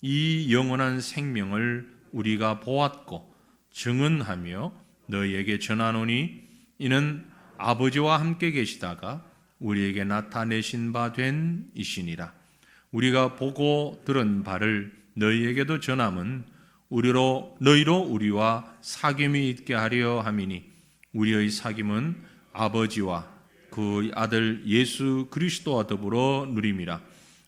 이 영원한 생명을 우리가 보았고 증언하며 너희에게 전하노니 이는 아버지와 함께 계시다가 우리에게 나타내신 바 된 이시니라. 우리가 보고 들은 바를 너희에게도 전함은 너희로 우리와 사귐이 있게 하려 함이니 우리의 사귐은 아버지와 그 아들 예수 그리스도와 더불어 누림이라.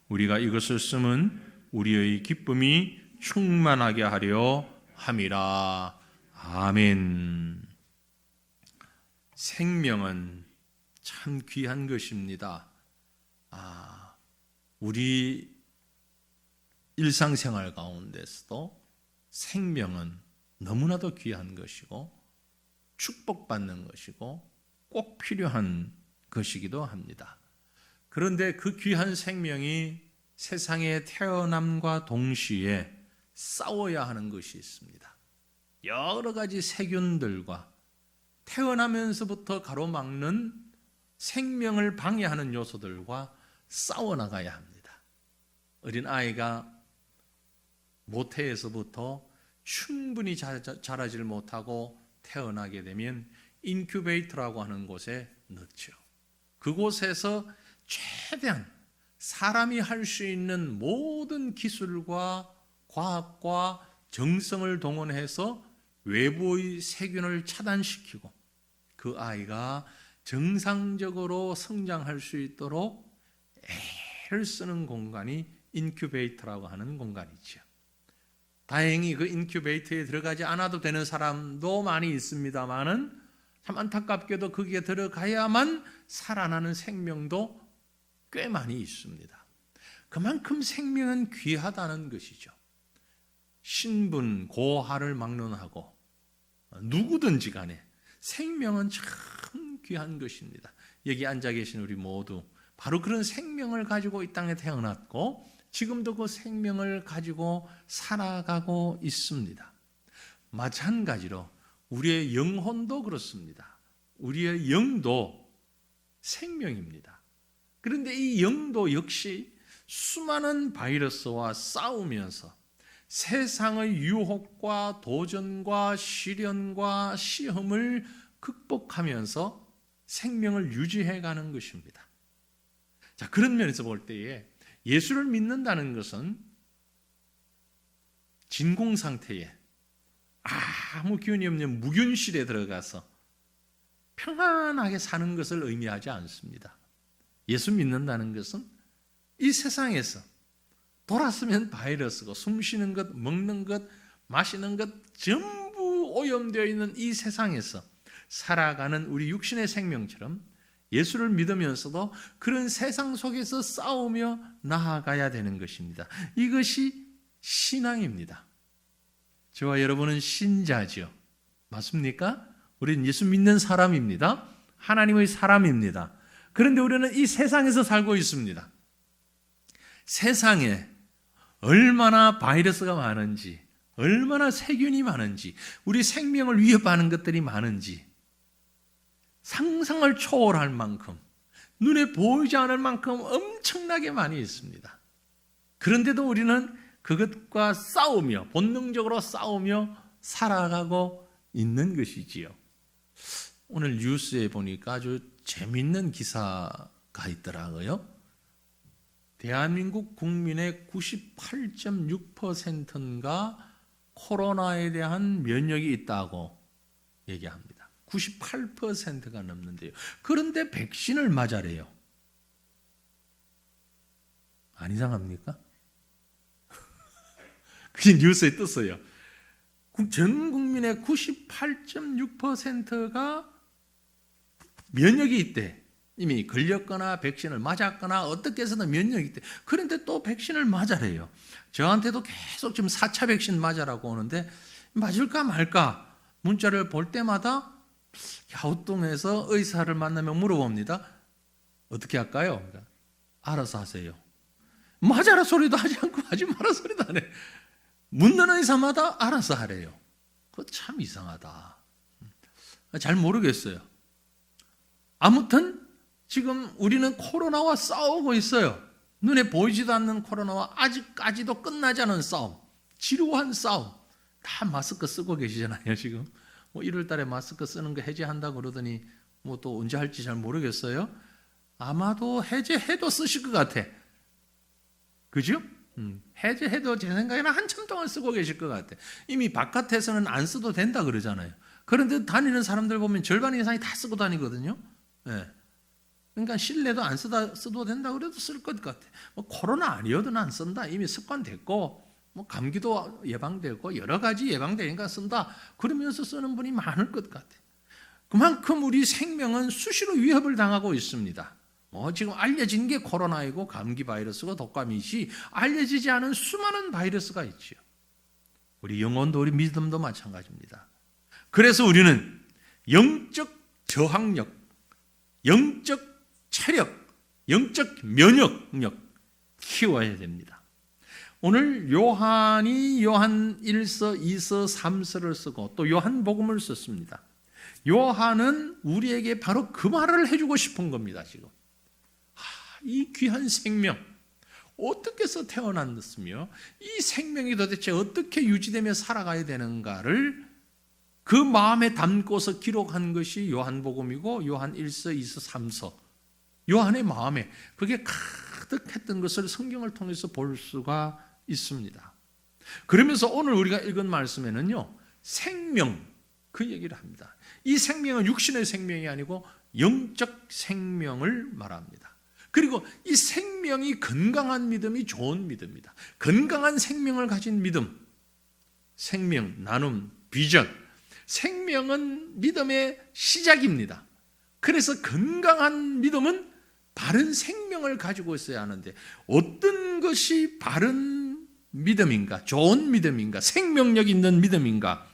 우리가 이것을 쓰면 우리의 기쁨이 충만하게 하려 함이라. 아멘. 생명은 참 귀한 것입니다. 우리 일상생활 가운데서도 생명은 너무나도 귀한 것이고 축복받는 것이고 꼭 필요한 것이기도 합니다. 그런데 그 귀한 생명이 세상에 태어남과 동시에 싸워야 하는 것이 있습니다. 여러 가지 세균들과 태어나면서부터 가로막는 생명을 방해하는 요소들과 싸워나가야 합니다. 어린아이가 모태에서부터 충분히 자라질 못하고 태어나게 되면 인큐베이터라고 하는 곳에 넣죠. 그곳에서 최대한 사람이 할 수 있는 모든 기술과 과학과 정성을 동원해서 외부의 세균을 차단시키고 그 아이가 정상적으로 성장할 수 있도록 애를 쓰는 공간이 인큐베이터라고 하는 공간이죠. 다행히 그 인큐베이터에 들어가지 않아도 되는 사람도 많이 있습니다만은 참 안타깝게도 거기에 들어가야만 살아나는 생명도 꽤 많이 있습니다. 그만큼 생명은 귀하다는 것이죠. 신분, 고하를 막론하고 누구든지 간에 생명은 참 귀한 것입니다. 여기 앉아 계신 우리 모두 바로 그런 생명을 가지고 이 땅에 태어났고 지금도 그 생명을 가지고 살아가고 있습니다. 마찬가지로 우리의 영혼도 그렇습니다. 우리의 영도 생명입니다. 그런데 이 영도 역시 수많은 바이러스와 싸우면서 세상의 유혹과 도전과 시련과 시험을 극복하면서 생명을 유지해가는 것입니다. 자, 그런 면에서 볼 때에 예수를 믿는다는 것은 진공 상태에 아무 기운이 없는 무균실에 들어가서 평안하게 사는 것을 의미하지 않습니다. 예수 믿는다는 것은 이 세상에서 돌았으면 바이러스고 숨쉬는 것, 먹는 것, 마시는 것 전부 오염되어 있는 이 세상에서 살아가는 우리 육신의 생명처럼 예수를 믿으면서도 그런 세상 속에서 싸우며 나아가야 되는 것입니다. 이것이 신앙입니다. 저와 여러분은 신자죠. 맞습니까? 우리는 예수 믿는 사람입니다. 하나님의 사람입니다. 그런데 우리는 이 세상에서 살고 있습니다. 세상에 얼마나 바이러스가 많은지, 얼마나 세균이 많은지, 우리 생명을 위협하는 것들이 많은지 상상을 초월할 만큼, 눈에 보이지 않을 만큼 엄청나게 많이 있습니다. 그런데도 우리는 그것과 싸우며, 본능적으로 싸우며 살아가고 있는 것이지요. 오늘 뉴스에 보니까 아주 재밌는 기사가 있더라고요. 대한민국 국민의 98.6%가 코로나에 대한 면역이 있다고 얘기합니다. 98%가 넘는데요. 그런데 백신을 맞아래요. 안 이상합니까? 그게 뉴스에 떴어요. 전 국민의 98.6%가 면역이 있대. 이미 걸렸거나 백신을 맞았거나 어떻게 해서든 면역이 있대. 그런데 또 백신을 맞아래요. 저한테도 계속 지금 4차 백신 맞으라고 오는데 맞을까 말까 문자를 볼 때마다 갸우뚱해서 의사를 만나면 물어봅니다. 어떻게 할까요? 알아서 하세요. 맞아라 소리도 하지 않고 하지 마라 소리도 안 해. 묻는 의사마다 알아서 하래요. 그거 참 이상하다. 잘 모르겠어요. 아무튼 지금 우리는 코로나와 싸우고 있어요. 눈에 보이지도 않는 코로나와 아직까지도 끝나지 않은 싸움, 지루한 싸움. 다 마스크 쓰고 계시잖아요, 지금. 1월 달에 마스크 쓰는 거 해제한다고 그러더니 또 언제 할지 잘 모르겠어요. 아마도 해제해도 쓰실 것 같아. 그죠? 해제해도 제 생각에는 한참 동안 쓰고 계실 것 같아. 이미 바깥에서는 안 써도 된다 그러잖아요. 그런데 다니는 사람들 보면 절반 이상이 다 쓰고 다니거든요. 네. 그러니까 실내도 안 써도 된다 그래도 쓸 것 같아. 코로나 아니어도 안 쓴다. 이미 습관됐고, 감기도 예방되고 여러 가지 예방되니까 쓴다. 그러면서 쓰는 분이 많을 것 같아. 그만큼 우리 생명은 수시로 위협을 당하고 있습니다. 지금 알려진 게 코로나이고 감기 바이러스고 독감이지 알려지지 않은 수많은 바이러스가 있죠. 우리 영혼도 우리 믿음도 마찬가지입니다. 그래서 우리는 영적 저항력, 영적 체력, 영적 면역력 키워야 됩니다. 오늘 요한이 요한 1서, 2서, 3서를 쓰고 또 요한복음을 썼습니다. 요한은 우리에게 바로 그 말을 해주고 싶은 겁니다. 지금 이 귀한 생명 어떻게 해서 태어났으며 이 생명이 도대체 어떻게 유지되며 살아가야 되는가를 그 마음에 담고서 기록한 것이 요한복음이고 요한 1서, 2서, 3서 요한의 마음에 그게 가득했던 것을 성경을 통해서 볼 수가 있습니다. 그러면서 오늘 우리가 읽은 말씀에는요, 생명 그 얘기를 합니다. 이 생명은 육신의 생명이 아니고 영적 생명을 말합니다. 그리고 이 생명이 건강한 믿음이 좋은 믿음이다. 건강한 생명을 가진 믿음, 생명, 나눔, 비전. 생명은 믿음의 시작입니다. 그래서 건강한 믿음은 바른 생명을 가지고 있어야 하는데 어떤 것이 바른 믿음인가? 좋은 믿음인가? 생명력 있는 믿음인가?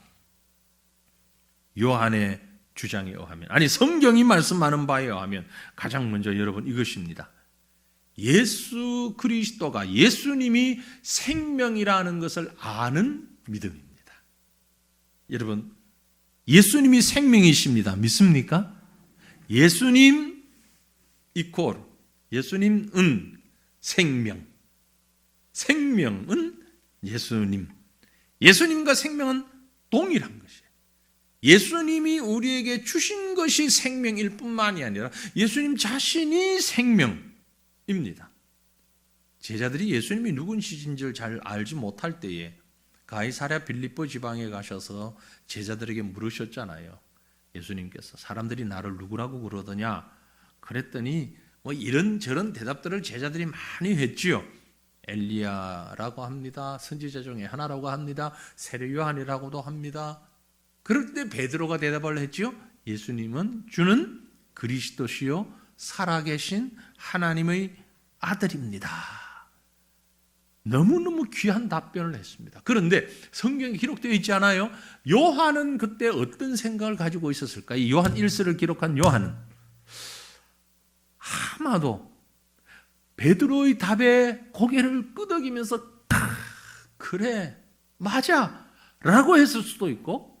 요한의 주장에 의하면, 아니 성경이 말씀하는 바에 의하면 가장 먼저 여러분 이것입니다. 예수 그리스도가, 예수님이 생명이라는 것을 아는 믿음입니다. 여러분, 예수님이 생명이십니다. 믿습니까? 예수님 이퀄, 예수님은 생명. 생명은 예수님. 예수님과 생명은 동일한 것이에요. 예수님이 우리에게 주신 것이 생명일 뿐만이 아니라 예수님 자신이 생명입니다. 제자들이 예수님이 누구신지를 잘 알지 못할 때에 가이사랴 빌립보 지방에 가셔서 제자들에게 물으셨잖아요. 예수님께서 사람들이 나를 누구라고 그러더냐? 그랬더니 이런저런 대답들을 제자들이 많이 했지요. 엘리야라고 합니다. 선지자 중에 하나라고 합니다. 세례 요한이라고도 합니다. 그럴 때 베드로가 대답을 했지요. 예수님은 주는 그리스도시요 살아계신 하나님의 아들입니다. 너무너무 귀한 답변을 했습니다. 그런데 성경에 기록되어 있지 않아요? 요한은 그때 어떤 생각을 가지고 있었을까? 이 요한 1서를 기록한 요한은 아마도 베드로의 답에 고개를 끄덕이면서 그래 맞아 라고 했을 수도 있고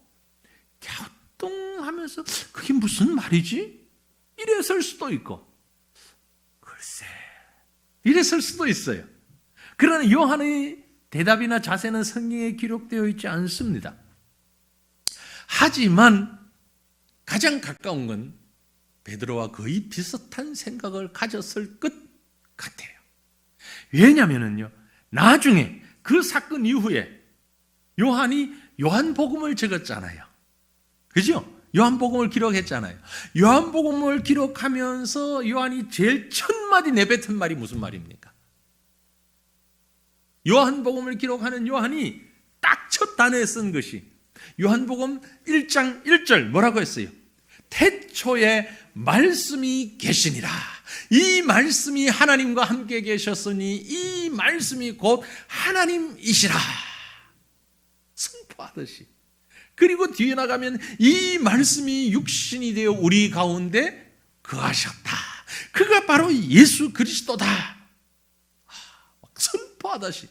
갸우뚱하면서 그게 무슨 말이지? 이랬을 수도 있고 글쎄 이랬을 수도 있어요. 그러나 요한의 대답이나 자세는 성경에 기록되어 있지 않습니다. 하지만 가장 가까운 건 베드로와 거의 비슷한 생각을 가졌을 것 같아요. 왜냐하면요, 나중에 그 사건 이후에 요한이 요한복음을 적었잖아요. 그죠? 요한복음을 기록했잖아요. 요한복음을 기록하면서 요한이 제일 첫 마디 내뱉은 말이 무슨 말입니까? 요한복음을 기록하는 요한이 딱 첫 단어에 쓴 것이 요한복음 1장 1절 뭐라고 했어요? 태초에 말씀이 계시니라. 이 말씀이 하나님과 함께 계셨으니 이 말씀이 곧 하나님이시라. 선포하듯이. 그리고 뒤에 나가면 이 말씀이 육신이 되어 우리 가운데 거하셨다. 그가 바로 예수 그리스도다. 선포하듯이.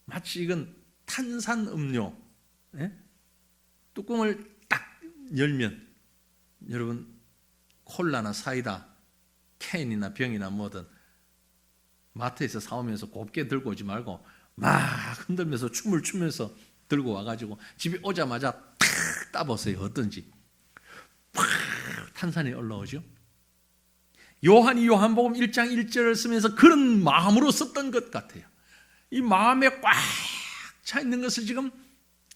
마치 이건 탄산음료. 뚜껑을 딱 열면 여러분 콜라나 사이다 캔이나 병이나 뭐든 마트에서 사오면서 곱게 들고 오지 말고 막 흔들면서 춤을 추면서 들고 와가지고 집에 오자마자 탁 따보세요. 어떤지 팍 탄산이 올라오죠. 요한이 요한복음 1장 1절을 쓰면서 그런 마음으로 썼던 것 같아요. 이 마음에 꽉 차 있는 것을 지금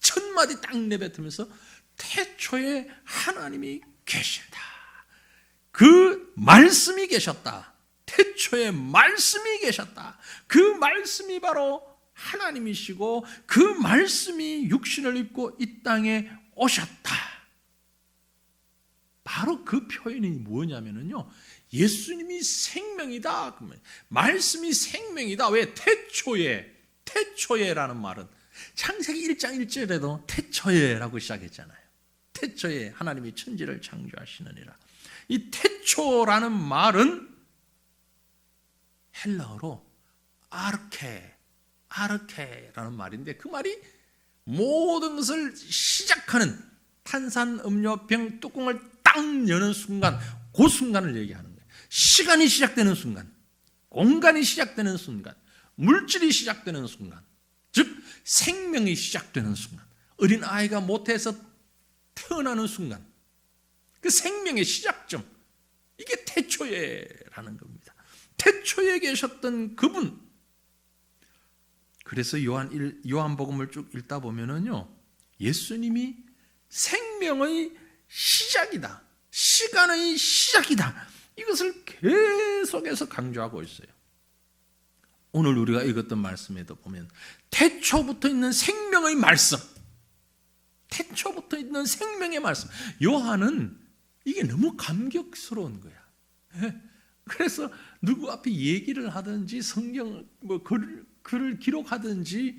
첫 마디 딱 내뱉으면서 태초에 하나님이 계신다. 그 말씀이 계셨다. 태초에 말씀이 계셨다. 그 말씀이 바로 하나님이시고 그 말씀이 육신을 입고 이 땅에 오셨다. 바로 그 표현이 뭐냐면요, 예수님이 생명이다. 말씀이 생명이다. 왜? 태초에라는 말은 창세기 1장 1절에도 태초에라고 시작했잖아요. 태초에 하나님이 천지를 창조하시느니라. 이 태초라는 말은 헬라어로 아르케라는 말인데, 그 말이 모든 것을 시작하는 탄산음료병 뚜껑을 딱 여는 순간, 그 순간을 얘기하는 거예요. 시간이 시작되는 순간, 공간이 시작되는 순간, 물질이 시작되는 순간, 즉 생명이 시작되는 순간, 어린아이가 모태에서 태어나는 순간, 그 생명의 시작점, 이게 태초에라는 겁니다. 태초에 계셨던 그분. 그래서 요한복음을 쭉 읽다 보면은요, 예수님이 생명의 시작이다, 시간의 시작이다, 이것을 계속해서 강조하고 있어요. 오늘 우리가 읽었던 말씀에도 보면 태초부터 있는 생명의 말씀, 태초부터 있는 생명의 말씀. 요한은 이게 너무 감격스러운 거야. 그래서 누구 앞에 얘기를 하든지 성경 글을 기록하든지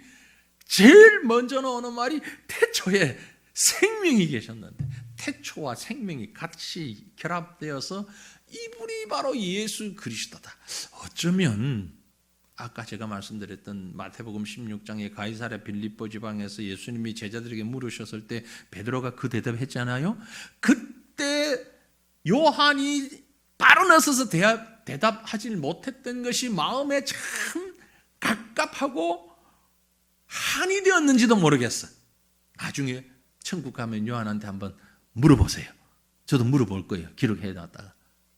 제일 먼저 나오는 말이 태초에 생명이 계셨는데, 태초와 생명이 같이 결합되어서 이분이 바로 예수 그리스도다. 어쩌면 아까 제가 말씀드렸던 마태복음 16장의 가이사랴 빌립보 지방에서 예수님이 제자들에게 물으셨을 때 베드로가 그 대답했잖아요. 그때 요한이 바로 나서서 대답하지 못했던 것이 마음에 참 갑갑하고 한이 되었는지도 모르겠어. 나중에 천국 가면 요한한테 한번 물어보세요. 저도 물어볼 거예요. 기록해 놨다가.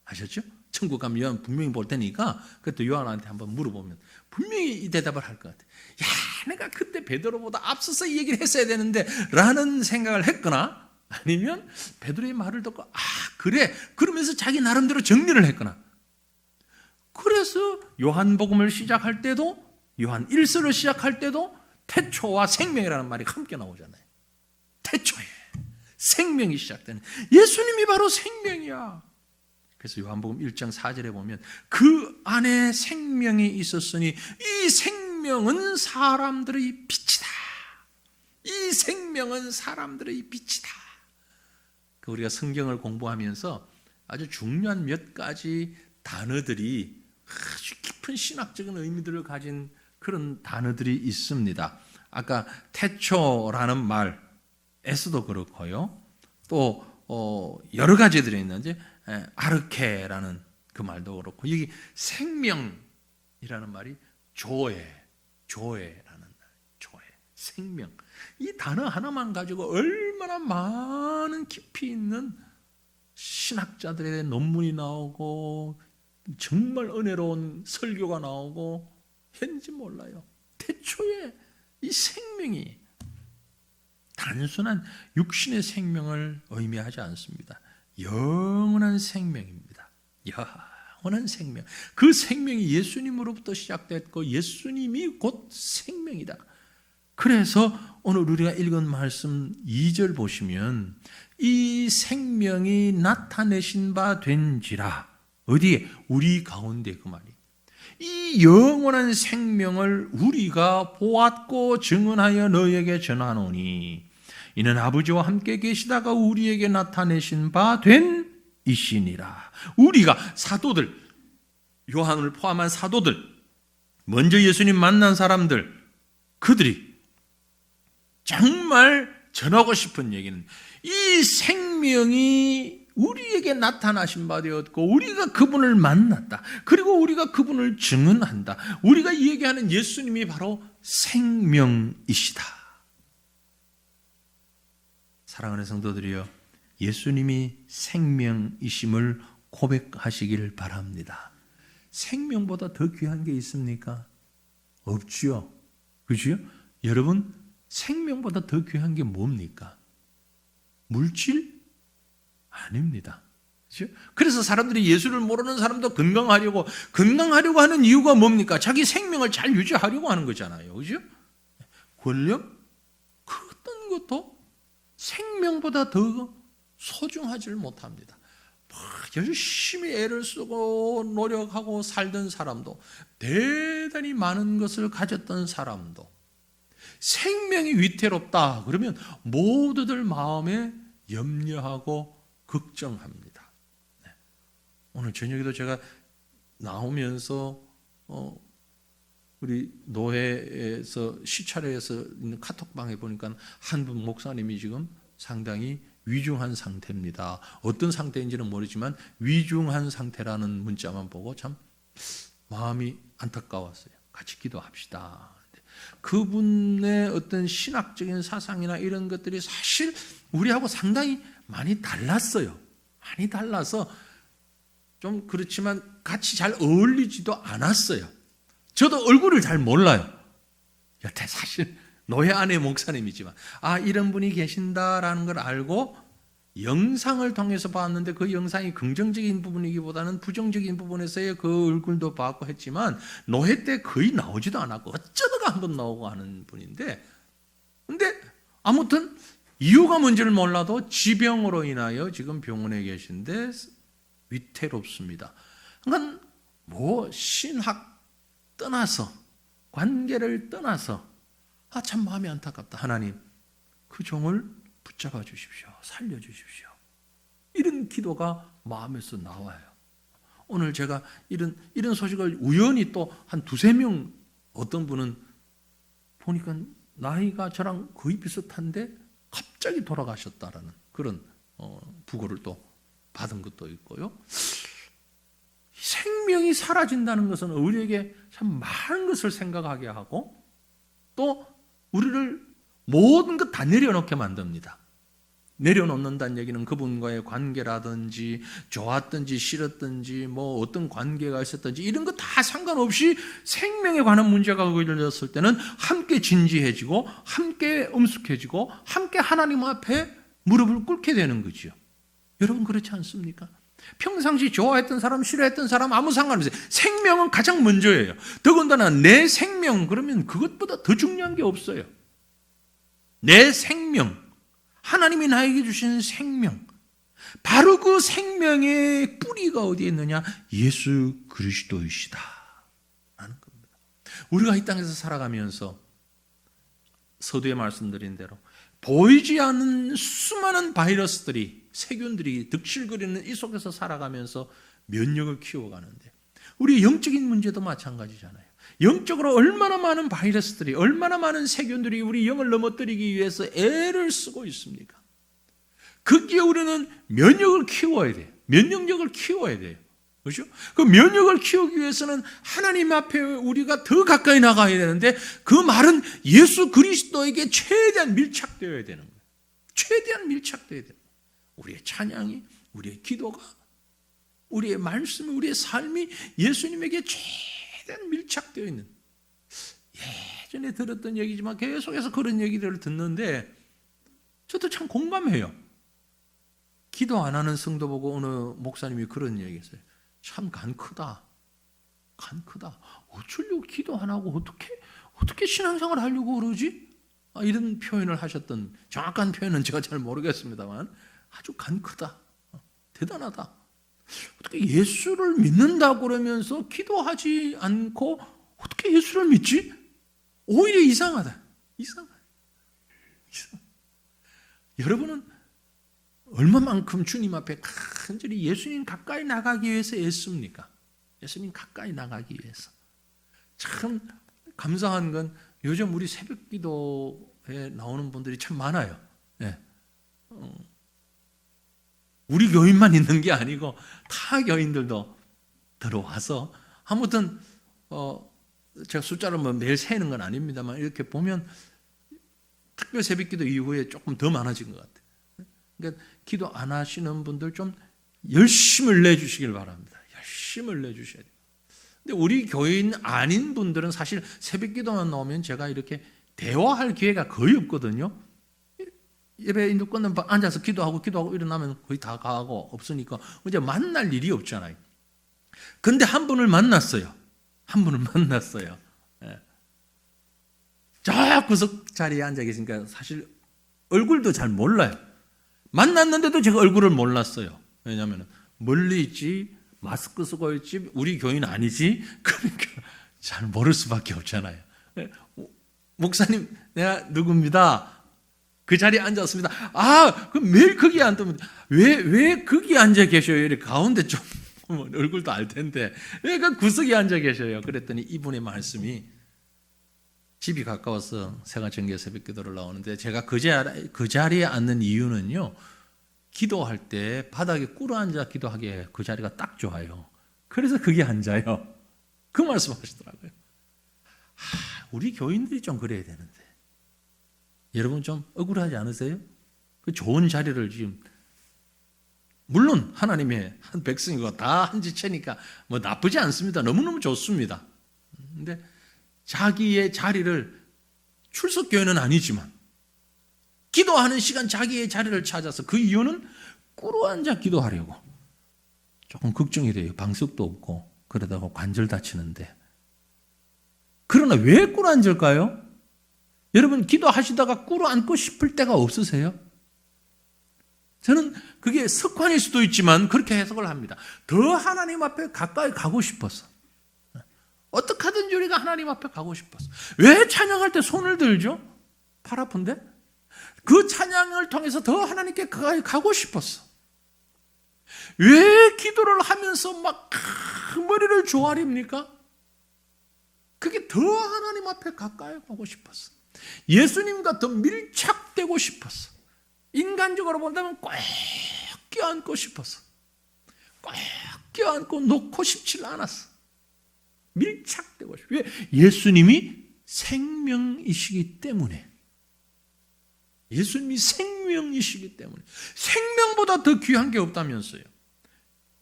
아셨죠? 천국 가면 요한 분명히 볼 테니까 그때 요한한테 한번 물어보면 분명히 이 대답을 할 것 같아요. 야, 내가 그때 베드로보다 앞서서 이 얘기를 했어야 되는데 라는 생각을 했거나, 아니면 베드로의 말을 듣고 그래, 그러면서 자기 나름대로 정리를 했거나. 그래서 요한복음을 시작할 때도, 요한 1서를 시작할 때도 태초와 생명이라는 말이 함께 나오잖아요. 태초에 생명이 시작되는, 예수님이 바로 생명이야. 그래서 요한복음 1장 4절에 보면 그 안에 생명이 있었으니 이 생명은 사람들의 빛이다. 이 생명은 사람들의 빛이다. 우리가 성경을 공부하면서 아주 중요한 몇 가지 단어들이 아주 깊은 신학적인 의미들을 가진 그런 단어들이 있습니다. 아까 태초라는 말에서도 그렇고요. 또 여러 가지들이 있는데, 아르케라는 그 말도 그렇고, 여기 생명이라는 말이 조에라는 말, 조에, 생명. 이 단어 하나만 가지고 얼마나 많은 깊이 있는 신학자들의 논문이 나오고 정말 은혜로운 설교가 나오고 했는지 몰라요. 태초에 이 생명이 단순한 육신의 생명을 의미하지 않습니다. 영원한 생명입니다. 영원한 생명. 그 생명이 예수님으로부터 시작됐고 예수님이 곧 생명이다. 그래서 오늘 우리가 읽은 말씀 2절 보시면 이 생명이 나타내신 바 된지라. 어디에? 우리 가운데. 그 말이. 이 영원한 생명을 우리가 보았고 증언하여 너희에게 전하노니 이는 아버지와 함께 계시다가 우리에게 나타내신 바 된 이시니라. 우리가 사도들, 요한을 포함한 사도들, 먼저 예수님 만난 사람들, 그들이 정말 전하고 싶은 얘기는 이 생명이 우리에게 나타나신 바 되었고 우리가 그분을 만났다. 그리고 우리가 그분을 증언한다. 우리가 얘기하는 예수님이 바로 생명이시다. 사랑하는 성도들이여, 예수님이 생명이심을 고백하시길 바랍니다. 생명보다 더 귀한 게 있습니까? 없지요. 그죠? 여러분, 생명보다 더 귀한 게 뭡니까? 물질? 아닙니다. 그렇죠? 그래서 사람들이 예수를 모르는 사람도 건강하려고 하는 이유가 뭡니까? 자기 생명을 잘 유지하려고 하는 거잖아요. 그죠? 권력? 그 어떤 것도 생명보다 더 소중하지를 못합니다. 열심히 애를 쓰고 노력하고 살던 사람도, 대단히 많은 것을 가졌던 사람도 생명이 위태롭다 그러면 모두들 마음에 염려하고 걱정합니다. 오늘 저녁에도 제가 나오면서 우리 노회에서 시찰회에서 있는 카톡방에 보니까 한 분 목사님이 지금 상당히 위중한 상태입니다. 어떤 상태인지는 모르지만 위중한 상태라는 문자만 보고 참 마음이 안타까웠어요. 같이 기도합시다. 그분의 어떤 신학적인 사상이나 이런 것들이 사실 우리하고 상당히 많이 달랐어요. 많이 달라서 좀 그렇지만 같이 잘 어울리지도 않았어요. 저도 얼굴을 잘 몰라요. 여태 사실 노회 안의 목사님이지만 이런 분이 계신다라는 걸 알고 영상을 통해서 봤는데 그 영상이 긍정적인 부분이기보다는 부정적인 부분에서의 그 얼굴도 봤고 했지만 노회 때 거의 나오지도 않았고 어쩌다가 한번 나오고 하는 분인데, 근데 아무튼 이유가 뭔지를 몰라도 지병으로 인하여 지금 병원에 계신데 위태롭습니다. 그러니까 신학 떠나서, 관계를 떠나서 참 마음이 안타깝다. 하나님, 그 종을 붙잡아 주십시오. 살려 주십시오. 이런 기도가 마음에서 나와요. 오늘 제가 이런 소식을 우연히 또 한 두세 명, 어떤 분은 보니까 나이가 저랑 거의 비슷한데 갑자기 돌아가셨다라는 그런 부고를 또 받은 것도 있고요. 생명이 사라진다는 것은 우리에게 참 많은 것을 생각하게 하고 또 우리를 모든 것 다 내려놓게 만듭니다. 내려놓는다는 얘기는 그분과의 관계라든지 좋았든지 싫었든지 어떤 관계가 있었든지 이런 거 다 상관없이 생명에 관한 문제가 걸렸을 때는 함께 진지해지고 함께 엄숙해지고 함께 하나님 앞에 무릎을 꿇게 되는 거죠. 여러분 그렇지 않습니까? 평상시 좋아했던 사람, 싫어했던 사람 아무 상관없어요. 생명은 가장 먼저예요. 더군다나 내 생명, 그러면 그것보다 더 중요한 게 없어요. 내 생명, 하나님이 나에게 주신 생명, 바로 그 생명의 뿌리가 어디에 있느냐? 예수 그리스도이시다 라는 겁니다. 우리가 이 땅에서 살아가면서 서두에 말씀드린 대로 보이지 않는 수많은 바이러스들이, 세균들이 득실거리는 이 속에서 살아가면서 면역을 키워가는데, 우리 영적인 문제도 마찬가지잖아요. 영적으로 얼마나 많은 바이러스들이, 얼마나 많은 세균들이 우리 영을 넘어뜨리기 위해서 애를 쓰고 있습니까? 거기에 우리는 면역을 키워야 돼요. 면역력을 키워야 돼요. 그렇죠? 그 면역을 키우기 위해서는 하나님 앞에 우리가 더 가까이 나가야 되는데, 그 말은 예수 그리스도에게 최대한 밀착되어야 되는 거예요. 최대한 밀착되어야 돼요. 우리의 찬양이, 우리의 기도가, 우리의 말씀이, 우리의 삶이 예수님에게 최대한 밀착되어 있는, 예전에 들었던 얘기지만 계속해서 그런 얘기들을 듣는데 저도 참 공감해요. 기도 안 하는 성도 보고 어느 목사님이 그런 얘기했어요. 참 간 크다. 간 크다. 어쩌려고 기도 안 하고 어떻게 신앙생활 하려고 그러지? 이런 표현을 하셨던, 정확한 표현은 제가 잘 모르겠습니다만 아주 간 크다. 대단하다. 어떻게 예수를 믿는다고 그러면서 기도하지 않고 어떻게 예수를 믿지? 오히려 이상하다. 이상. 여러분은 얼마만큼 주님 앞에 간절히 예수님 가까이 나가기 위해서 애씁니까? 예수님 가까이 나가기 위해서. 참 감사한 건 요즘 우리 새벽 기도에 나오는 분들이 참 많아요. 네. 우리 교인만 있는 게 아니고 타 교인들도 들어와서 아무튼 제가 숫자를 뭐 매일 세는 건 아닙니다만 이렇게 보면 특별 새벽기도 이후에 조금 더 많아진 것 같아요. 그러니까 기도 안 하시는 분들 좀 열심을 내주시길 바랍니다. 열심을 내주셔야 돼요. 근데 우리 교인 아닌 분들은 사실 새벽기도만 나오면 제가 이렇게 대화할 기회가 거의 없거든요. 예배 인도 끝나면 앉아서 기도하고 일어나면 거의 다 가고 없으니까 이제 만날 일이 없잖아요. 근데 한 분을 만났어요. 저 구석 자리에 앉아 계시니까 사실 얼굴도 잘 몰라요. 만났는데도 제가 얼굴을 몰랐어요. 왜냐하면 멀리 있지, 마스크 쓰고 있지, 우리 교인 아니지. 그러니까 잘 모를 수밖에 없잖아요. 목사님, 내가 누굽니다. 그 자리에 앉았습니다. 그럼 매일 거기에 앉으면 왜 거기 앉아 계셔요? 이렇게 가운데 좀 얼굴도 알 텐데 왜 그 구석에 앉아 계셔요? 그랬더니 이분의 말씀이 집이 가까워서 세가정기에 새벽기도를 나오는데 제가 그 자리에 앉는 이유는요. 기도할 때 바닥에 꿇어 앉아 기도하기에 그 자리가 딱 좋아요. 그래서 거기 앉아요. 그 말씀하시더라고요. 우리 교인들이 좀 그래야 되는데 여러분 좀 억울하지 않으세요? 그 좋은 자리를 지금 물론 하나님의 한 백성이고 다 한 지체니까 뭐 나쁘지 않습니다. 너무너무 좋습니다. 근데 자기의 자리를 출석교회는 아니지만 기도하는 시간 자기의 자리를 찾아서 그 이유는 꿇어 앉아 기도하려고 조금 걱정이 돼요. 방석도 없고 그러다가 관절 다치는데 그러나 왜 꿇어 앉을까요? 여러분 기도하시다가 꿇어 앉고 싶을 때가 없으세요? 저는 그게 습관일 수도 있지만 그렇게 해석을 합니다. 더 하나님 앞에 가까이 가고 싶어서 어떻게 하든지 우리가 하나님 앞에 가고 싶어서 왜 찬양할 때 손을 들죠? 팔 아픈데? 그 찬양을 통해서 더 하나님께 가까이 가고 싶었어. 왜 기도를 하면서 막 머리를 조아립니까? 그게 더 하나님 앞에 가까이 가고 싶었어. 예수님과 더 밀착되고 싶었어. 인간적으로 본다면 꼭 껴안고 싶었어. 꼭 껴안고 놓고 싶지 않았어. 밀착되고 싶어. 왜? 예수님이 생명이시기 때문에. 예수님이 생명이시기 때문에. 생명보다 더 귀한 게 없다면서요.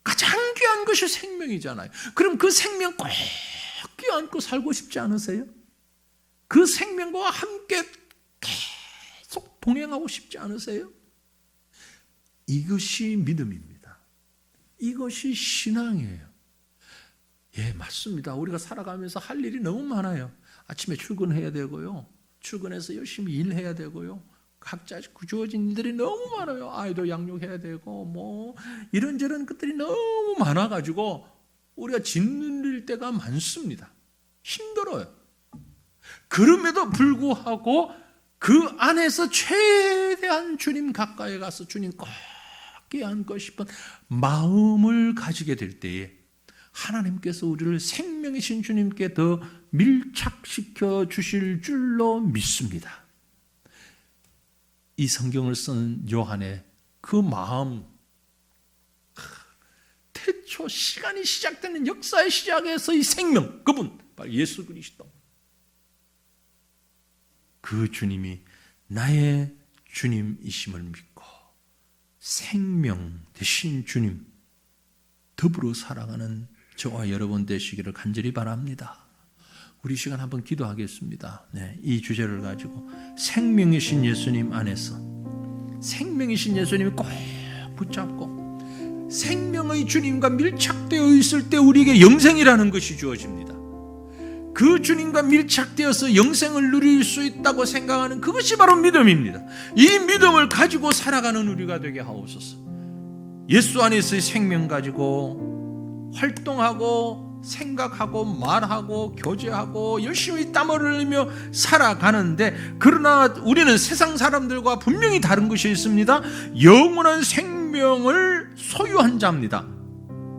가장 귀한 것이 생명이잖아요. 그럼 그 생명 꼭 껴안고 살고 싶지 않으세요? 그 생명과 함께 계속 동행하고 싶지 않으세요? 이것이 믿음입니다. 이것이 신앙이에요. 예, 맞습니다. 우리가 살아가면서 할 일이 너무 많아요. 아침에 출근해야 되고요. 출근해서 열심히 일해야 되고요. 각자 주어진 일들이 너무 많아요. 아이도 양육해야 되고 뭐 이런저런 것들이 너무 많아가지고 우리가 짓눌릴 때가 많습니다. 힘들어요. 그럼에도 불구하고 그 안에서 최대한 주님 가까이 가서 주님 꼭 껴안고 싶은 마음을 가지게 될 때에 하나님께서 우리를 생명이신 주님께 더 밀착시켜 주실 줄로 믿습니다. 이 성경을 쓴 요한의 그 마음, 태초 시간이 시작되는 역사의 시작에서 이 생명, 그분 바로 예수 그리스도, 그 주님이 나의 주님이심을 믿고 생명 되신 주님 더불어 살아가는 저와 여러분 되시기를 간절히 바랍니다. 우리 시간 한번 기도하겠습니다. 네, 이 주제를 가지고 생명이신 예수님 안에서 생명이신 예수님을 꼭 붙잡고 생명의 주님과 밀착되어 있을 때 우리에게 영생이라는 것이 주어집니다. 그 주님과 밀착되어서 영생을 누릴 수 있다고 생각하는 그것이 바로 믿음입니다. 이 믿음을 가지고 살아가는 우리가 되게 하옵소서. 예수 안에서의 생명 가지고 활동하고 생각하고 말하고 교제하고 열심히 땀을 흘리며 살아가는데, 그러나 우리는 세상 사람들과 분명히 다른 것이 있습니다. 영원한 생명을 소유한 자입니다.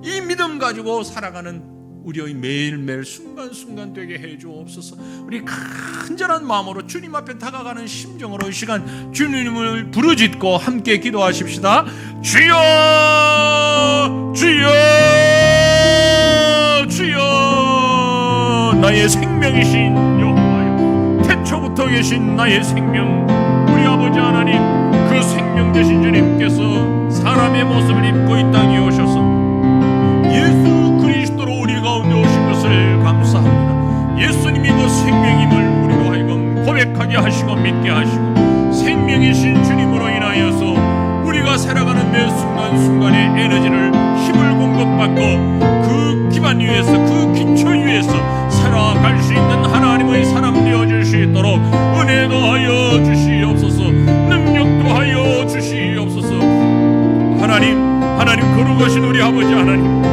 이 믿음 가지고 살아가는 우리의 매일매일 순간순간 되게 해주옵소서. 우리 간절한 마음으로 주님 앞에 다가가는 심정으로 이 시간 주님을 부르짖고 함께 기도하십시다. 주여, 주여, 주여, 나의 생명이신 여호와여, 태초부터 계신 나의 생명, 우리 아버지 하나님, 그 생명 되신 주님께서 사람의 모습을 입고 이 땅에 오셔서 예수 그리스도로 우리 가운데 오신 것을 감사합니다. 예수님이 그 생명임을 우리로 하여금 고백하게 하시고 믿게 하시고, 생명이신 주님으로 인하여서 우리가 살아가는 매 순간순간의 에너지를, 힘을 공급받고 그 기반 위에서, 그 기초 위에서 살아갈 수 있는 하나님의 사람 되어질 수 있도록 은혜도 하여 주시옵소서. 능력도 하여 주시옵소서. 하나님 거룩하신 우리 아버지 하나님,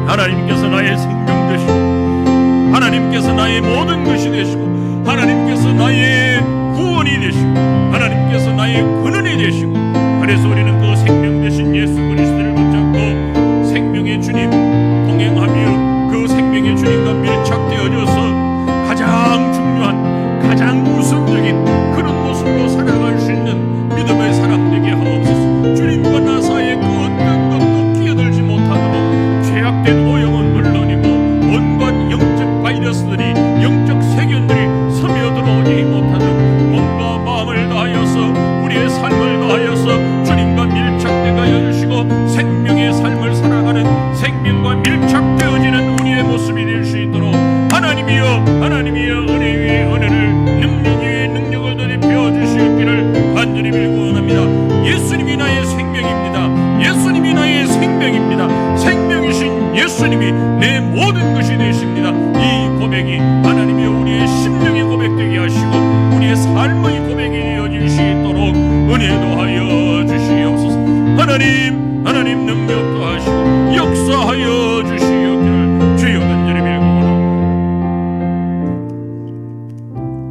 하나님께서 나의 생명 되시고, 하나님께서 나의 모든 것이 되시고, 하나님께서 나의 구원이 되시고, 하나님께서 나의 근원이 되시고, 그래서 우리는 그 생명 되신 예수 그리스도를 붙잡고 생명의 주님 동행하며 그 생명의 주님과 밀착되어져서 가장 중요한, 가장 우선적인 그런 모습으로 살아갈 수 있는 믿음의 사람 되게 하옵소서. 주님과 나 사이에 그 어떤 것도 끼어들지 못하도록 죄악된 오염은 물론이고 온갖 영적 바이러스들이, 영적 세균들이 스며들어오지 못하도록 몸과 마음을 다하여서 우리의 삶을 다하여서 주님과 밀착되어 주시고 생명의 삶을 살아가는, 생명과 밀착되어지는 우리의 모습이 될 수 있도록 하나님이여 은혜 위에 은혜를, 능력 위에 능력을 더입혀 주시기를 간절히 빌고 원합니다. 예수님이 나의 생명입니다. 예수님이 나의 생명입니다. 생명이신 예수님이 내 모든 것이 되십니다. 이 고백이 하나님이여 우리의 심령의 고백되게 하시고 우리의 삶의 고백이 되어질 수 있도록 은혜도 하여 주시옵소서. 하나님 능력도 하시고 역사하여 주시옵기를 주여 간절히 빌고 원합니다.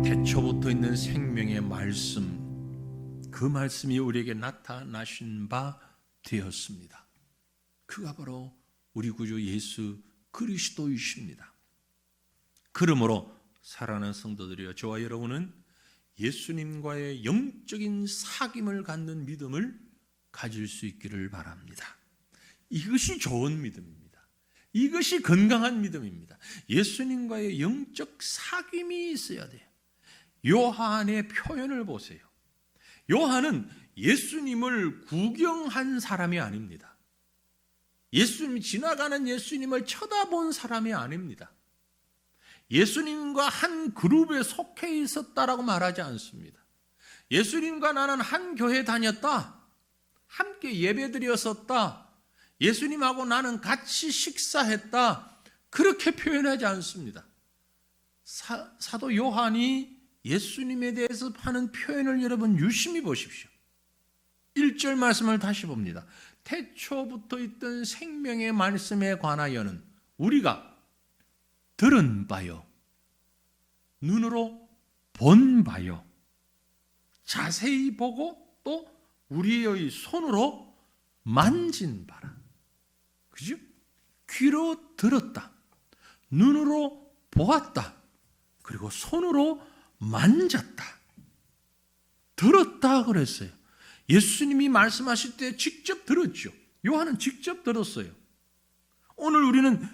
태초부터 있는 생명의 말씀, 그 말씀이 우리에게 나타나신 바 되었습니다. 그가 바로 우리 구주 예수 그리스도이십니다. 그러므로 사랑하는 성도들이여, 저와 여러분은 예수님과의 영적인 사귐을 갖는 믿음을 가질 수 있기를 바랍니다. 이것이 좋은 믿음입니다. 이것이 건강한 믿음입니다. 예수님과의 영적 사귐이 있어야 돼요. 요한의 표현을 보세요. 요한은 예수님을 구경한 사람이 아닙니다. 예수님, 지나가는 예수님을 쳐다본 사람이 아닙니다. 예수님과 한 그룹에 속해 있었다라고 말하지 않습니다. 예수님과 나는 한 교회 다녔다, 함께 예배드렸었다, 예수님하고 나는 같이 식사했다, 그렇게 표현하지 않습니다. 사도 요한이 예수님에 대해서 하는 표현을 여러분 유심히 보십시오. 1절 말씀을 다시 봅니다. 태초부터 있던 생명의 말씀에 관하여는 우리가 들은 바요, 눈으로 본 바요, 자세히 보고 또 우리의 손으로 만진 바라. 그죠? 귀로 들었다, 눈으로 보았다, 그리고 손으로 만졌다, 들었다 그랬어요. 예수님이 말씀하실 때 직접 들었죠. 요한은 직접 들었어요. 오늘 우리는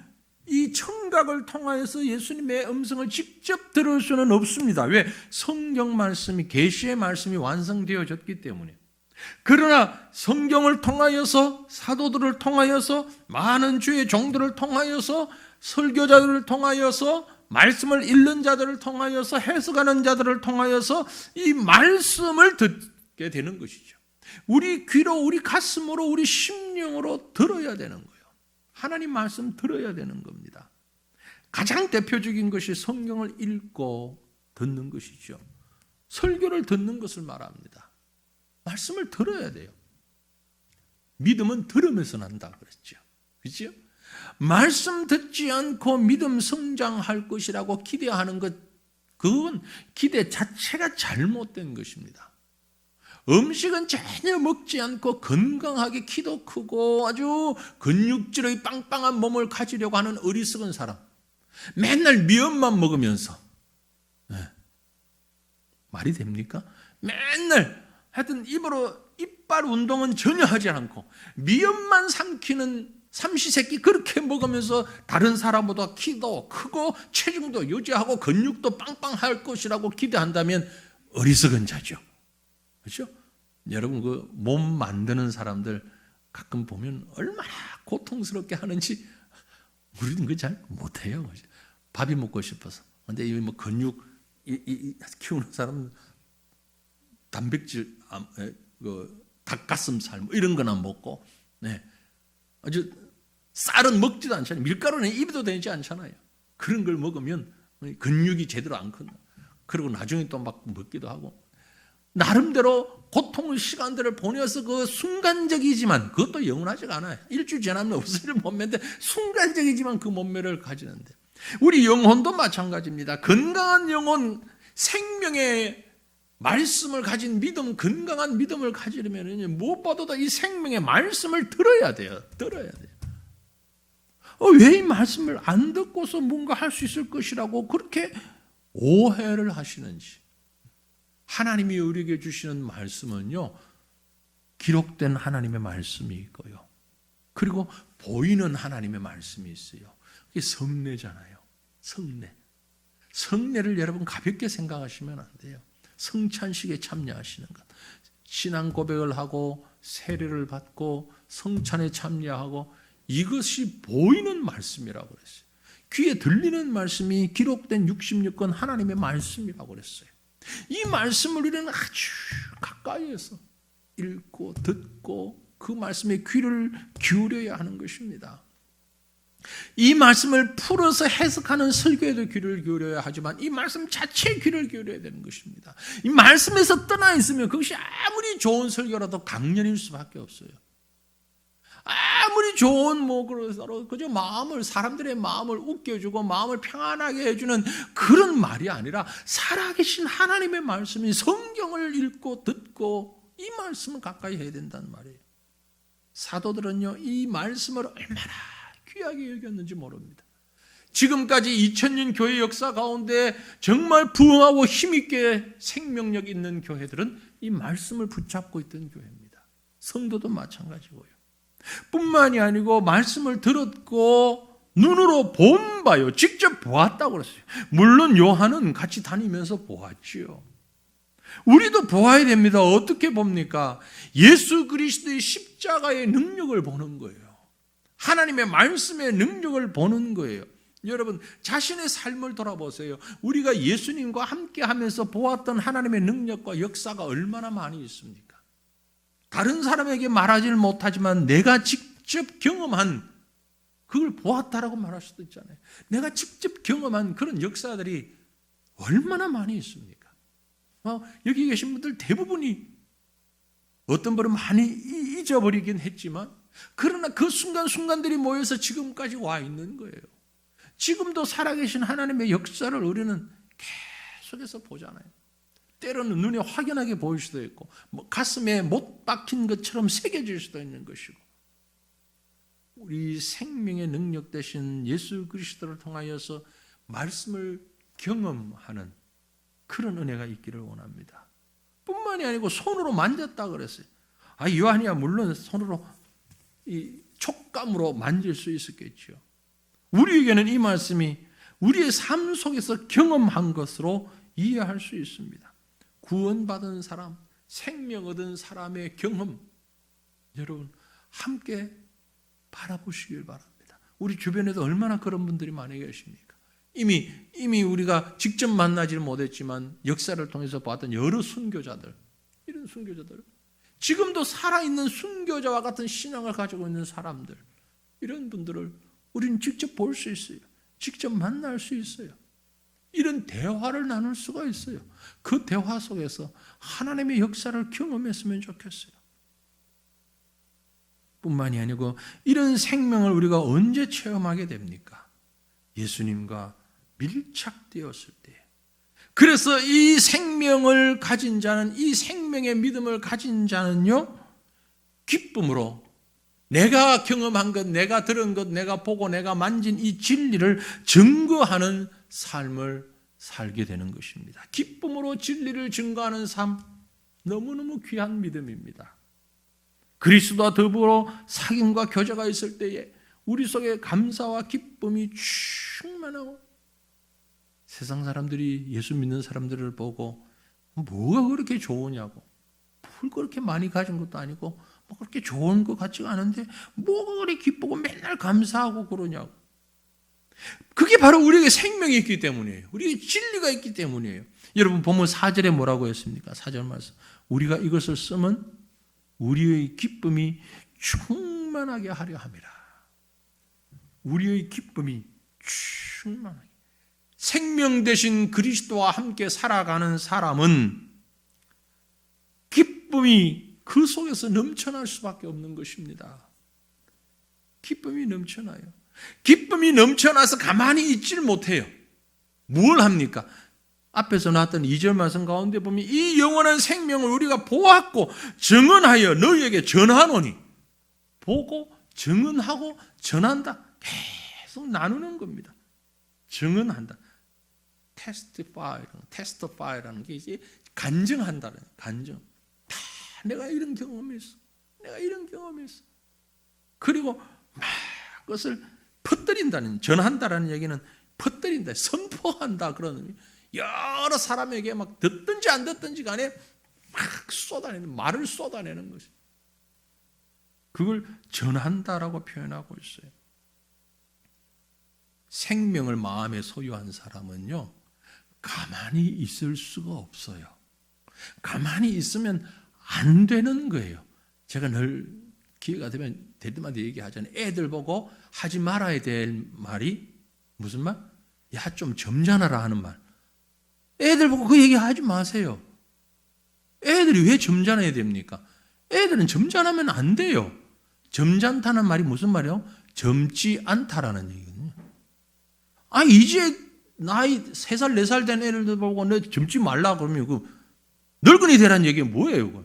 이 청각을 통하여서 예수님의 음성을 직접 들을 수는 없습니다. 왜? 성경 말씀이, 계시의 말씀이 완성되어졌기 때문에. 그러나 성경을 통하여서, 사도들을 통하여서, 많은 주의 종들을 통하여서, 설교자들을 통하여서, 말씀을 읽는 자들을 통하여서, 해석하는 자들을 통하여서 이 말씀을 듣게 되는 것이죠. 우리 귀로, 우리 가슴으로, 우리 심령으로 들어야 되는 거예요. 하나님 말씀 들어야 되는 겁니다. 가장 대표적인 것이 성경을 읽고 듣는 것이죠. 설교를 듣는 것을 말합니다. 말씀을 들어야 돼요. 믿음은 들으면서 난다 그랬죠. 그렇죠? 말씀 듣지 않고 믿음 성장할 것이라고 기대하는 것, 그건 기대 자체가 잘못된 것입니다. 음식은 전혀 먹지 않고 건강하게 키도 크고 아주 근육질의 빵빵한 몸을 가지려고 하는 어리석은 사람, 맨날 미역만 먹으면서, 말이 됩니까? 맨날 하여튼 입으로 이빨 운동은 전혀 하지 않고 미역만 삼키는 삼시세끼 그렇게 먹으면서 다른 사람보다 키도 크고 체중도 유지하고 근육도 빵빵할 것이라고 기대한다면 어리석은 자죠. 그렇죠? 여러분 그 몸 만드는 사람들 가끔 보면 얼마나 고통스럽게 하는지 우리는 그 잘 못해요. 밥이 먹고 싶어서. 근데 이 뭐 근육 키우는 사람은 단백질, 닭가슴살 뭐 이런 거나 먹고, 아주 쌀은 먹지도 않잖아요. 밀가루는 입에도 되지 않잖아요. 그런 걸 먹으면 근육이 제대로 안 큰다. 그리고 나중에 또 막 먹기도 하고. 나름대로 고통의 시간들을 보내서 그 순간적이지만 그것도 영원하지가 않아요. 일주일 지나면 없어질 몸매인데 순간적이지만 그 몸매를 가지는데 우리 영혼도 마찬가지입니다. 건강한 영혼, 생명의 말씀을 가진 믿음, 건강한 믿음을 가지려면 무엇보다도 이 생명의 말씀을 들어야 돼요. 들어야 돼요. 왜 이 말씀을 안 듣고서 뭔가 할 수 있을 것이라고 그렇게 오해를 하시는지. 하나님이 우리에게 주시는 말씀은요, 기록된 하나님의 말씀이 있고요. 그리고 보이는 하나님의 말씀이 있어요. 그게 성례잖아요. 성례. 성례를 여러분 가볍게 생각하시면 안 돼요. 성찬식에 참여하시는 것. 신앙 고백을 하고 세례를 받고 성찬에 참여하고 이것이 보이는 말씀이라고 그랬어요. 귀에 들리는 말씀이 기록된 66권 하나님의 말씀이라고 그랬어요. 이 말씀을 우리는 아주 가까이에서 읽고 듣고 그 말씀에 귀를 기울여야 하는 것입니다. 이 말씀을 풀어서 해석하는 설교에도 귀를 기울여야 하지만 이 말씀 자체에 귀를 기울여야 되는 것입니다. 이 말씀에서 떠나 있으면 그것이 아무리 좋은 설교라도 강연일 수밖에 없어요. 아무리 좋은 그저 사람들의 마음을 웃겨주고 마음을 평안하게 해주는 그런 말이 아니라 살아계신 하나님의 말씀이 성경을 읽고 듣고 이 말씀을 가까이 해야 된다는 말이에요. 사도들은요, 이 말씀을 얼마나 귀하게 여겼는지 모릅니다. 지금까지 2000년 교회 역사 가운데 정말 부흥하고 힘있게 생명력 있는 교회들은 이 말씀을 붙잡고 있던 교회입니다. 성도도 마찬가지고요. 뿐만이 아니고 말씀을 들었고 눈으로 본 바요. 직접 보았다고 그랬어요. 물론 요한은 같이 다니면서 보았지요. 우리도 보아야 됩니다. 어떻게 봅니까? 예수 그리스도의 십자가의 능력을 보는 거예요. 하나님의 말씀의 능력을 보는 거예요. 여러분 자신의 삶을 돌아보세요. 우리가 예수님과 함께 하면서 보았던 하나님의 능력과 역사가 얼마나 많이 있습니까? 다른 사람에게 말하지는 못하지만 내가 직접 경험한 그걸 보았다라고 말할 수도 있잖아요. 내가 직접 경험한 그런 역사들이 얼마나 많이 있습니까? 여기 계신 분들 대부분이 어떤 분은 많이 잊어버리긴 했지만 그러나 그 순간순간들이 모여서 지금까지 와 있는 거예요. 지금도 살아계신 하나님의 역사를 우리는 계속해서 보잖아요. 때로는 눈에 확연하게 보일 수도 있고 가슴에 못 박힌 것처럼 새겨질 수도 있는 것이고 우리 생명의 능력 되신 예수 그리스도를 통하여서 말씀을 경험하는 그런 은혜가 있기를 원합니다. 뿐만이 아니고 손으로 만졌다 그랬어요. 요한이야 물론 손으로 이 촉감으로 만질 수 있었겠죠. 우리에게는 이 말씀이 우리의 삶 속에서 경험한 것으로 이해할 수 있습니다. 구원받은 사람, 생명 얻은 사람의 경험, 여러분 함께 바라보시길 바랍니다. 우리 주변에도 얼마나 그런 분들이 많이 계십니까? 이미 우리가 직접 만나지는 못했지만 역사를 통해서 봤던 여러 순교자들, 이런 순교자들, 지금도 살아있는 순교자와 같은 신앙을 가지고 있는 사람들, 이런 분들을 우리는 직접 볼 수 있어요. 직접 만날 수 있어요. 이런 대화를 나눌 수가 있어요. 그 대화 속에서 하나님의 역사를 경험했으면 좋겠어요. 뿐만이 아니고 이런 생명을 우리가 언제 체험하게 됩니까? 예수님과 밀착되었을 때, 그래서 이 생명을 가진 자는, 이 생명의 믿음을 가진 자는요, 기쁨으로 내가 경험한 것, 내가 들은 것, 내가 보고 내가 만진 이 진리를 증거하는 삶을 살게 되는 것입니다. 기쁨으로 진리를 증거하는 삶, 너무너무 귀한 믿음입니다. 그리스도와 더불어 사귐과 교제가 있을 때에 우리 속에 감사와 기쁨이 충만하고, 세상 사람들이 예수 믿는 사람들을 보고 뭐가 그렇게 좋으냐고, 뭘 그렇게 많이 가진 것도 아니고 뭐 그렇게 좋은 것 같지가 않은데 뭐가 그렇게 기쁘고 맨날 감사하고 그러냐고. 그게 바로 우리에게 생명이 있기 때문이에요. 우리에게 진리가 있기 때문이에요. 여러분 보면 4절에 뭐라고 했습니까? 4절 말씀. 우리가 이것을 쓰면 우리의 기쁨이 충만하게 하려 함이라. 우리의 기쁨이 충만하게. 생명 되신 그리스도와 함께 살아가는 사람은 기쁨이 그 속에서 넘쳐날 수밖에 없는 것입니다. 기쁨이 넘쳐나요. 기쁨이 넘쳐나서 가만히 있지를 못해요. 뭘 합니까? 앞에서 나왔던 2절 말씀 가운데 보면 이 영원한 생명을 우리가 보았고 증언하여 너희에게 전하노니, 보고 증언하고 전한다. 계속 나누는 겁니다. 증언한다. 테스티파이라는 게 이제 간증한다는, 간증. 다 내가 이런 경험했어. 내가 이런 경험했어. 그리고 막 그것을 퍼뜨린다는, 전한다라는 얘기는 퍼뜨린다, 선포한다 그런 의미. 여러 사람에게 막 듣든지 안 듣든지 간에 막 쏟아내는, 말을 쏟아내는 것이. 그걸 전한다라고 표현하고 있어요. 생명을 마음에 소유한 사람은요, 가만히 있을 수가 없어요. 가만히 있으면 안 되는 거예요. 제가 늘 기회가 되면 때마다 얘기하잖아요. 애들 보고 하지 말아야 될 말이 무슨 말? 야, 좀 점잖아라 하는 말. 애들 보고 그 얘기 하지 마세요. 애들이 왜 점잖아야 됩니까? 애들은 점잖으면 안 돼요. 점잖다는 말이 무슨 말이에요? 젊지 않다라는 얘기거든요. 아, 이제 나이 3살, 4살 된 애들 보고 너 젊지 말라 그러면 그 늙은이 되라는 얘기가 뭐예요? 그거?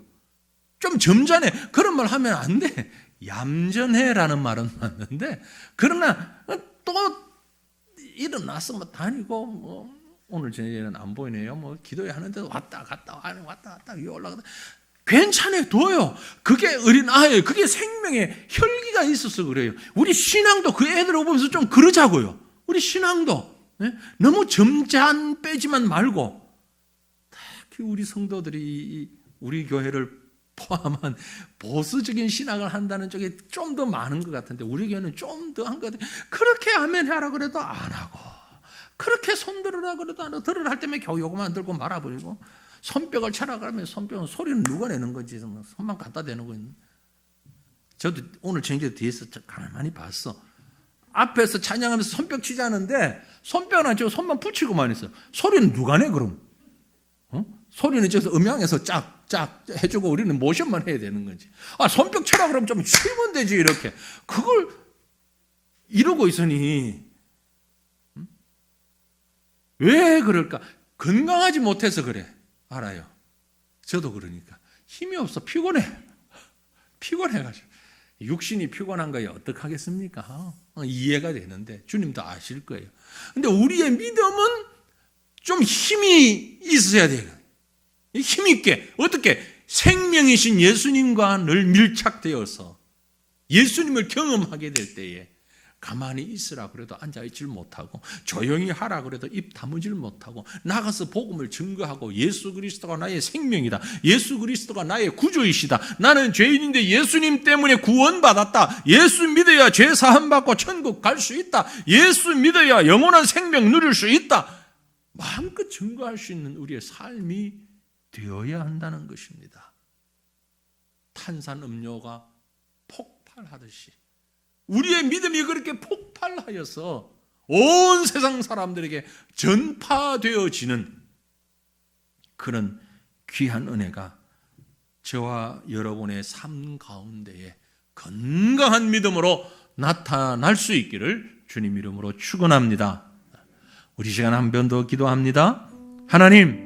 좀 점잖해. 그런 말 하면 안 돼. 얌전해라는 말은 맞는데, 그러나 또 일어나서 뭐 다니고, 뭐 오늘 저녁에는 안 보이네요. 뭐 기도회 하는데도 왔다 갔다 위에 올라가다. 괜찮아요. 둬요. 그게 어린아이예요. 그게 생명의 혈기가 있어서 그래요. 우리 신앙도 그 애들을 보면서 좀 그러자고요. 우리 신앙도 너무 점잖 빼지만 말고, 특히 우리 성도들이 우리 교회를 포함한 보수적인 신앙을 한다는 쪽에 좀 더 많은 것 같은데, 우리 교회는 좀 더 한 것 같아요. 그렇게 아멘 하라 그래도 안 하고, 그렇게 손 들으라 그래도 안 하고, 들으라 할 때면 겨우 요거만 들고 말아버리고, 손뼉을 차라 그러면 손뼉은 소리는 누가 내는 건지 손만 갖다 대는 거예요. 저도 오늘 저녁에 뒤에서 가만히 봤어. 앞에서 찬양하면서 손뼉 치자는데 손뼉은 안 치고 손만 붙이고만 있어. 소리는 누가 내 그럼? 소리는 저기서 음향에서 짝짝 해주고 우리는 모션만 해야 되는 거지. 아, 손뼉 쳐라 그러면 좀 치면 되지 이렇게. 그걸 이러고 있으니 왜 그럴까? 건강하지 못해서 그래. 알아요. 저도 그러니까 힘이 없어. 피곤해가지고. 육신이 피곤한 거야 어떡하겠습니까? 이해가 되는데 주님도 아실 거예요. 근데 우리의 믿음은 좀 힘이 있어야 돼요. 힘 있게. 어떻게? 생명이신 예수님과 늘 밀착되어서 예수님을 경험하게 될 때에 가만히 있으라 그래도 앉아있질 못하고, 조용히 하라 그래도 입 다무질 못하고, 나가서 복음을 증거하고, 예수 그리스도가 나의 생명이다, 예수 그리스도가 나의 구주이시다, 나는 죄인인데 예수님 때문에 구원받았다, 예수 믿어야 죄 사함받고 천국 갈 수 있다, 예수 믿어야 영원한 생명 누릴 수 있다, 마음껏 증거할 수 있는 우리의 삶이 되어야 한다는 것입니다. 탄산음료가 폭발하듯이 우리의 믿음이 그렇게 폭발하여서 온 세상 사람들에게 전파되어지는 그런 귀한 은혜가 저와 여러분의 삶 가운데에 건강한 믿음으로 나타날 수 있기를 주님 이름으로 축원합니다. 우리 시간 한 번 더 기도합니다. 하나님,